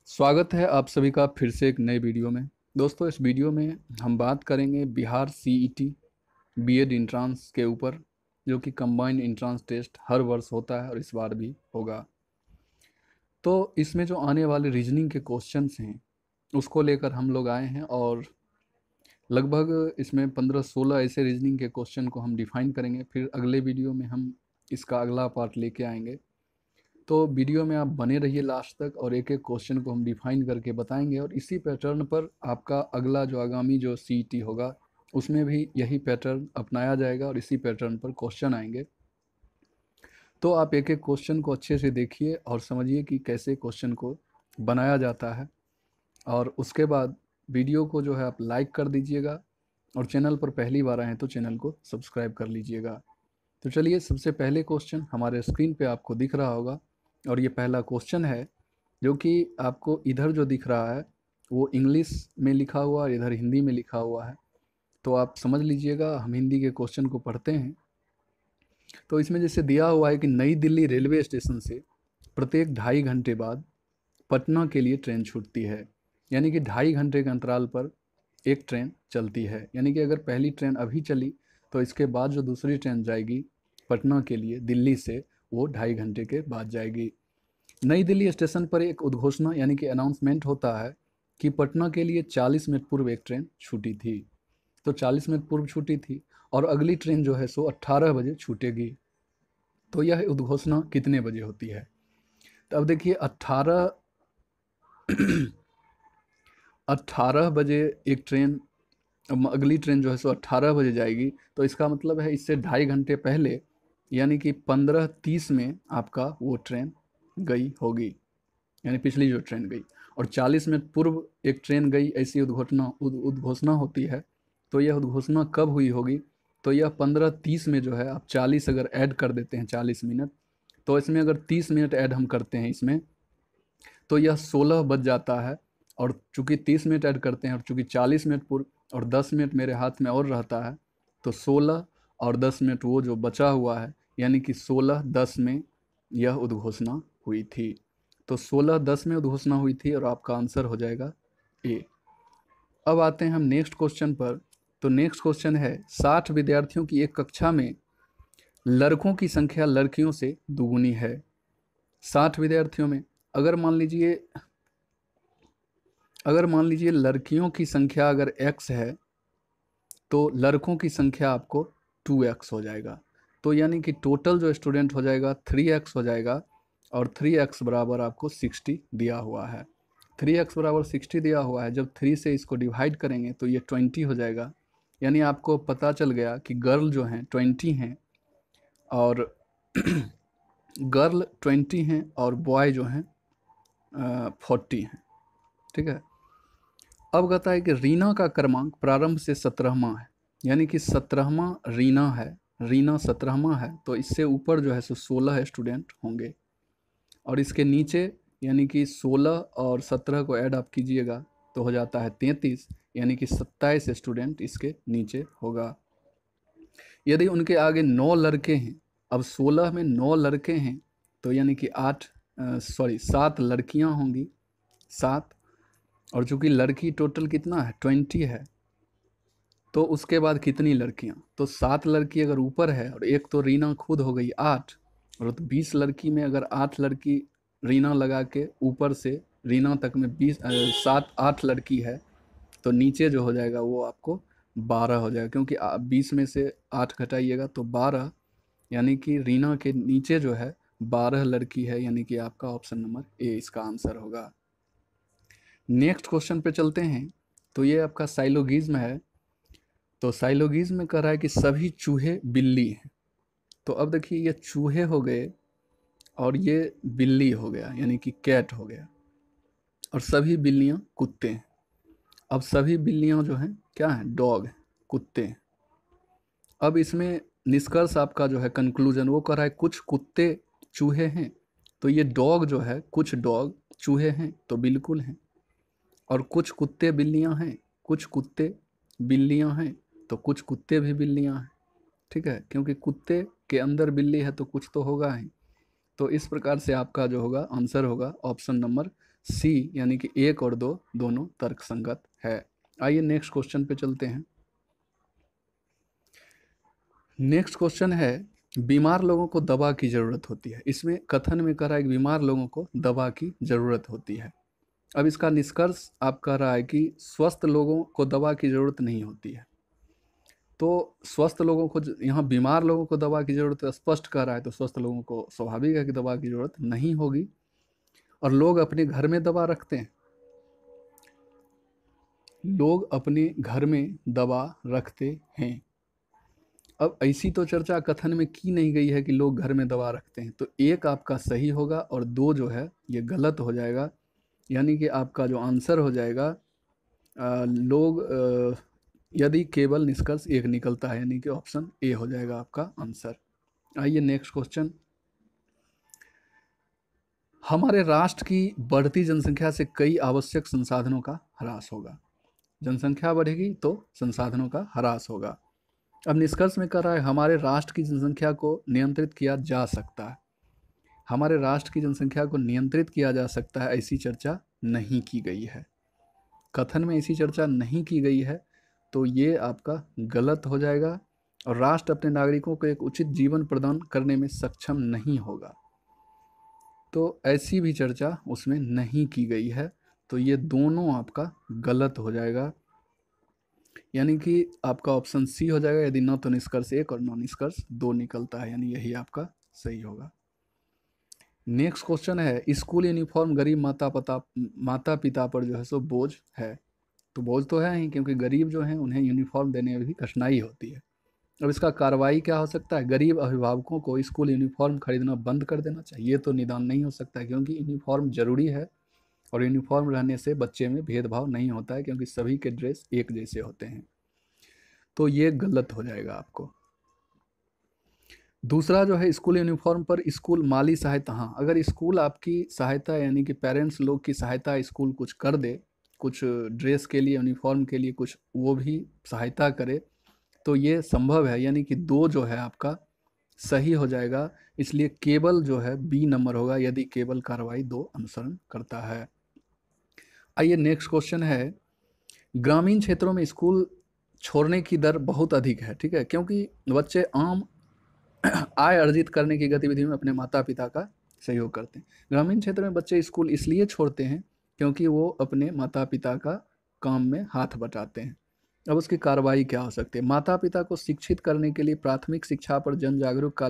स्वागत है आप सभी का फिर से एक नए वीडियो में। दोस्तों, इस वीडियो में हम बात करेंगे बिहार सीईटी बीएड इंट्रांस के ऊपर, जो कि कंबाइंड इंट्रांस टेस्ट हर वर्ष होता है और इस बार भी होगा। तो इसमें जो आने वाले रीजनिंग के क्वेश्चंस हैं उसको लेकर हम लोग आए हैं, और लगभग इसमें 15-16 ऐसे रीजनिंग के क्वेश्चन को हम डिफाइन करेंगे। फिर अगले वीडियो में हम इसका अगला पार्ट लेके आएंगे। तो वीडियो में आप बने रहिए लास्ट तक, और एक एक क्वेश्चन को हम डिफाइन करके बताएंगे, और इसी पैटर्न पर आपका अगला जो आगामी जो सीईटी होगा उसमें भी यही पैटर्न अपनाया जाएगा और इसी पैटर्न पर क्वेश्चन आएंगे। तो आप एक एक क्वेश्चन को अच्छे से देखिए और समझिए कि कैसे क्वेश्चन को बनाया जाता है, और उसके बाद वीडियो को जो है आप लाइक कर दीजिएगा, और चैनल पर पहली बार आए हैं तो चैनल को सब्सक्राइब कर लीजिएगा। तो चलिए, सबसे पहले क्वेश्चन हमारे स्क्रीन पे आपको दिख रहा होगा, और ये पहला क्वेश्चन है जो कि आपको इधर जो दिख रहा है वो इंग्लिश में लिखा हुआ और इधर हिंदी में लिखा हुआ है। तो आप समझ लीजिएगा, हम हिंदी के क्वेश्चन को पढ़ते हैं। तो इसमें जैसे दिया हुआ है कि नई दिल्ली रेलवे स्टेशन से प्रत्येक 2.5 घंटे बाद पटना के लिए ट्रेन छूटती है, यानी कि 2.5 घंटे के अंतराल पर एक ट्रेन चलती है। यानी कि अगर पहली ट्रेन अभी चली तो इसके बाद जो दूसरी ट्रेन जाएगी पटना के लिए दिल्ली से, वो 2.5 घंटे के बाद जाएगी। नई दिल्ली स्टेशन पर एक उद्घोषणा यानी कि अनाउंसमेंट होता है कि पटना के लिए 40 मिनट पूर्व एक ट्रेन छूटी थी। तो 40 मिनट पूर्व छूटी थी, और अगली ट्रेन जो है सो 18 बजे छूटेगी। तो यह उद्घोषणा कितने बजे होती है? तो अब देखिए, 18 बजे एक ट्रेन, अगली ट्रेन जो है सो 18 बजे जाएगी। तो इसका मतलब है इससे 2.5 घंटे पहले, यानी कि 15:30 में आपका वो ट्रेन गई होगी, यानी पिछली जो ट्रेन गई। और 40 मिनट पूर्व एक ट्रेन गई, ऐसी उद्घोषणा होती है। तो यह उद्घोषणा कब हुई होगी? तो यह 15:30 में जो है, आप 40 अगर ऐड कर देते हैं 40 मिनट, तो इसमें अगर 30 मिनट ऐड हम करते हैं इसमें, तो यह 16 बज जाता है। और चूंकि 30 मिनट ऐड करते हैं, और चूंकि 40 मिनट पूर्व और 10 मिनट मेरे हाथ में और रहता है, तो 16 और 10 मिनट वो जो बचा हुआ है, यानी कि 16:10 में यह उद्घोषणा हुई थी। तो 16:10 में उद्घोषणा हुई थी, और आपका आंसर हो जाएगा ए। अब आते हैं हम नेक्स्ट क्वेश्चन पर। तो नेक्स्ट क्वेश्चन है, 60 विद्यार्थियों की एक कक्षा में लड़कों की संख्या लड़कियों से दुगुनी है। 60 विद्यार्थियों में अगर मान लीजिए लड़कियों की संख्या अगर x है, तो लड़कों की संख्या आपको 2x हो जाएगा। तो यानी कि टोटल जो स्टूडेंट हो जाएगा 3x हो जाएगा, और 3x बराबर आपको 60 दिया हुआ है। 3x बराबर 60 दिया हुआ है, जब 3 से इसको डिवाइड करेंगे तो ये 20 हो जाएगा। यानी आपको पता चल गया कि गर्ल जो हैं 20 हैं, और गर्ल 20 हैं, और बॉय जो हैं 40 हैं। ठीक है। अब कहता है कि रीना का क्रमांक प्रारंभ से 17वां है, यानी कि 17वां रीना है। रीना 17वां है, तो इससे ऊपर जो है सो 16 स्टूडेंट होंगे, और इसके नीचे यानी कि 16 और 17 को ऐड आप कीजिएगा तो हो जाता है 33, यानी कि 27 स्टूडेंट इसके नीचे होगा। यदि उनके आगे 9 लड़के हैं, अब 16 में 9 लड़के हैं, तो यानी कि 7 लड़कियां होंगी, 7। और चूंकि लड़की टोटल कितना है, 20 है, तो उसके बाद कितनी लड़कियां? तो 7 लड़की अगर ऊपर है, और एक तो रीना खुद हो गई 8, और तो 20 लड़की में अगर 8 लड़की रीना लगा के ऊपर से रीना तक में 7-8 लड़की है, तो नीचे जो हो जाएगा वो आपको 12 हो जाएगा, क्योंकि 20 में से 8 घटाइएगा तो 12, यानी कि रीना के नीचे जो है 12 लड़की है, यानी कि आपका ऑप्शन नंबर ए इसका आंसर होगा। नेक्स्ट क्वेश्चन पे चलते हैं। तो ये आपका साइलोगिज्म है। तो साइलोगिज्म में कह रहा है कि सभी चूहे बिल्ली हैं। तो अब देखिए, ये चूहे हो गए और ये बिल्ली हो गया, यानी कि कैट हो गया, और सभी बिल्लियां कुत्ते हैं। अब सभी बिल्लियां जो हैं क्या हैं, डॉग हैं, कुत्ते हैं। अब इसमें निष्कर्ष आपका जो है कंक्लूजन, वो कह रहा है कुछ कुत्ते चूहे हैं। तो ये डॉग जो है, कुछ डॉग चूहे हैं तो बिल्कुल हैं, और कुछ कुत्ते बिल्लियां हैं, कुछ कुत्ते बिल्लियां हैं, तो कुछ कुत्ते भी बिल्लियां हैं। ठीक है, क्योंकि कुत्ते के अंदर बिल्ली है तो कुछ तो होगा ही। तो इस प्रकार से आपका जो होगा आंसर होगा ऑप्शन नंबर सी यानी कि 1 और 2 दोनों तर्कसंगत है। आइए नेक्स्ट क्वेश्चन पे चलते हैं। नेक्स्ट क्वेश्चन है, बीमार लोगों को दवा की ज़रूरत होती है। इसमें कथन में कह रहा है कि बीमार लोगों को दवा की ज़रूरत होती है। अब इसका निष्कर्ष आप कह रहा है कि स्वस्थ लोगों को दवा की ज़रूरत नहीं होती है। तो स्वस्थ लोगों को, यहाँ बीमार लोगों को दवा की ज़रूरत स्पष्ट कर रहा है, तो स्वस्थ लोगों को स्वाभाविक है कि दवा की ज़रूरत नहीं होगी। और लोग अपने घर में दवा रखते हैं, लोग अपने घर में दवा रखते हैं। अब ऐसी तो चर्चा कथन में की नहीं गई है कि लोग घर में दवा रखते हैं, तो 1 आपका सही होगा और 2 जो है ये गलत हो जाएगा। यानी कि आपका जो आंसर हो जाएगा यदि केवल निष्कर्ष 1 निकलता है, यानी कि ऑप्शन ए हो जाएगा आपका आंसर। आइए नेक्स्ट क्वेश्चन। हमारे राष्ट्र की बढ़ती जनसंख्या से कई आवश्यक संसाधनों का ह्रास होगा। जनसंख्या बढ़ेगी तो संसाधनों का ह्रास होगा। अब निष्कर्ष में कर रहा है हमारे राष्ट्र की जनसंख्या को नियंत्रित किया जा सकता है। हमारे राष्ट्र की जनसंख्या को नियंत्रित किया जा सकता है, ऐसी चर्चा नहीं की गई है। कथन में ऐसी चर्चा नहीं की गई है, तो ये आपका गलत हो जाएगा। और राष्ट्र अपने नागरिकों को एक उचित जीवन प्रदान करने में सक्षम नहीं होगा, तो ऐसी भी चर्चा उसमें नहीं की गई है। तो ये दोनों आपका गलत हो जाएगा, यानी कि आपका ऑप्शन सी हो जाएगा यदि न तो निष्कर्ष 1 और न निष्कर्ष 2 निकलता है, यानी यही आपका सही होगा। नेक्स्ट क्वेश्चन है, स्कूल यूनिफॉर्म गरीब माता पिता पर जो है सो बोझ है। तो बोझ तो है ही, क्योंकि गरीब जो हैं उन्हें यूनिफॉर्म देने में भी कठिनाई होती है। अब इसका कार्रवाई क्या हो सकता है? गरीब अभिभावकों को स्कूल यूनिफॉर्म खरीदना बंद कर देना चाहिए। ये तो निदान नहीं हो सकता है, क्योंकि यूनिफॉर्म जरूरी है और यूनिफॉर्म रहने से बच्चे में भेदभाव नहीं होता है, क्योंकि सभी के ड्रेस एक जैसे होते हैं। तो ये गलत हो जाएगा आपको। दूसरा जो है, स्कूल यूनिफॉर्म पर स्कूल माली सहायता। हाँ, अगर स्कूल आपकी सहायता यानी कि पेरेंट्स लोग की सहायता स्कूल कुछ कर दे, कुछ ड्रेस के लिए, यूनिफॉर्म के लिए कुछ वो भी सहायता करे, तो ये संभव है। यानी कि 2 जो है आपका सही हो जाएगा। इसलिए केवल जो है बी नंबर होगा, यदि केवल कार्रवाई 2 अनुसरण करता है। आइए नेक्स्ट क्वेश्चन है, ग्रामीण क्षेत्रों में स्कूल छोड़ने की दर बहुत अधिक है। ठीक है, क्योंकि बच्चे आम आय अर्जित करने की गतिविधि में अपने माता पिता का सहयोग करते हैं। ग्रामीण क्षेत्र में बच्चे स्कूल इसलिए छोड़ते हैं क्योंकि वो अपने माता पिता का काम में हाथ बटाते हैं। अब उसकी कार्रवाई क्या हो सकती है? माता पिता को शिक्षित करने के लिए प्राथमिक शिक्षा पर जन जागरूक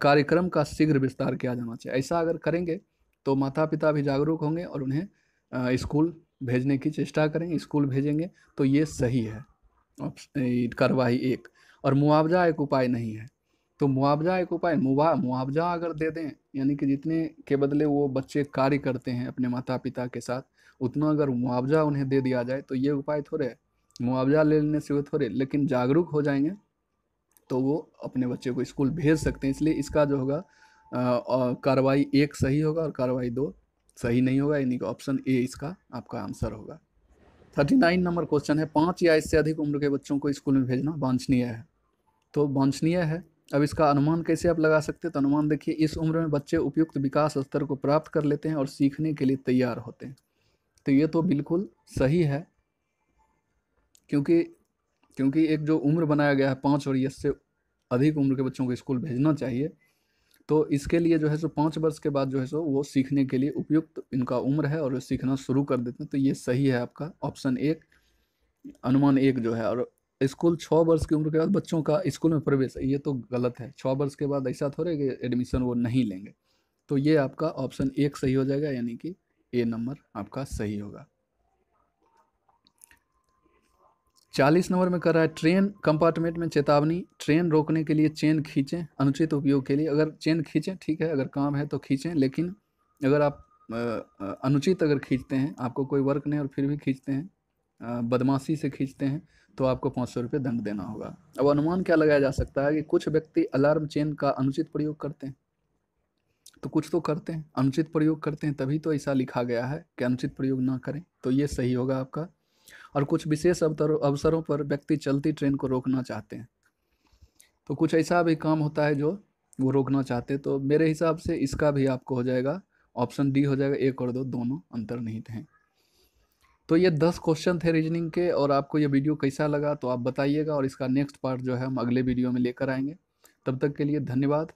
कार्यक्रम का शीघ्र विस्तार किया जाना चाहिए। ऐसा अगर करेंगे तो माता पिता भी जागरूक होंगे और उन्हें स्कूल भेजने की चेष्टा करेंगे, स्कूल भेजेंगे, तो ये सही है कार्रवाई 1। और मुआवजा एक उपाय नहीं है, तो मुआवजा एक उपाय, मुआवजा अगर दे दें, यानी कि जितने के बदले वो बच्चे कार्य करते हैं अपने माता पिता के साथ, उतना अगर मुआवजा उन्हें दे दिया जाए, तो ये उपाय थोड़े है। मुआवजा ले लेने से वो थोड़े, लेकिन जागरूक हो जाएंगे तो वो अपने बच्चे को स्कूल भेज सकते हैं। इसलिए इसका जो होगा कार्रवाई 1 सही होगा और कार्रवाई 2 सही नहीं होगा, यानी कि ऑप्शन ए इसका आपका आंसर होगा। 39 नंबर क्वेश्चन है, 5 या इससे अधिक उम्र के बच्चों को स्कूल में भेजना वांछनीय है। तो वांछनीय है। अब इसका अनुमान कैसे आप लगा सकते हैं? तो अनुमान देखिए, इस उम्र में बच्चे उपयुक्त विकास स्तर को प्राप्त कर लेते हैं और सीखने के लिए तैयार होते हैं। तो ये तो बिल्कुल सही है, क्योंकि एक जो उम्र बनाया गया है 5 और इससे अधिक उम्र के बच्चों को स्कूल भेजना चाहिए, तो इसके लिए जो है सो 5 वर्ष के बाद जो है सो वो सीखने के लिए उपयुक्त इनका उम्र है और वो सीखना शुरू कर देते हैं। तो ये सही है आपका ऑप्शन 1, अनुमान 1 जो है। और स्कूल 6 वर्ष की उम्र के बाद बच्चों का स्कूल में प्रवेश, ये तो गलत है। 6 वर्ष के बाद ऐसा थोड़े कि एडमिशन वो नहीं लेंगे। तो ये आपका ऑप्शन 1 सही हो जाएगा, यानी कि ए नंबर आपका सही होगा। 40 नंबर में कर रहा है, ट्रेन कंपार्टमेंट में चेतावनी, ट्रेन रोकने के लिए चेन खींचें, अनुचित उपयोग के लिए। अगर चेन खींचें ठीक है, अगर काम है तो खींचें, लेकिन अगर आप अनुचित अगर खींचते हैं, आपको कोई वर्क नहीं और फिर भी खींचते हैं, बदमाशी से खींचते हैं, तो आपको 500 रुपये दंड देना होगा। अब अनुमान क्या लगाया जा सकता है कि कुछ व्यक्ति अलार्म चेन का अनुचित प्रयोग करते हैं, तो कुछ तो करते हैं, अनुचित प्रयोग करते हैं, तभी तो ऐसा लिखा गया है कि अनुचित प्रयोग ना करें। तो ये सही होगा आपका। और कुछ विशेष अवसरों पर व्यक्ति चलती ट्रेन को रोकना चाहते हैं, तो कुछ ऐसा भी काम होता है जो वो रोकना चाहते हैं। तो मेरे हिसाब से इसका भी आपको हो जाएगा ऑप्शन डी हो जाएगा, 1 और 2 दोनों अंतर्निहित हैं। तो ये 10 क्वेश्चन थे रीजनिंग के, और आपको ये वीडियो कैसा लगा तो आप बताइएगा, और इसका नेक्स्ट पार्ट जो है हम अगले वीडियो में लेकर आएंगे। तब तक के लिए धन्यवाद।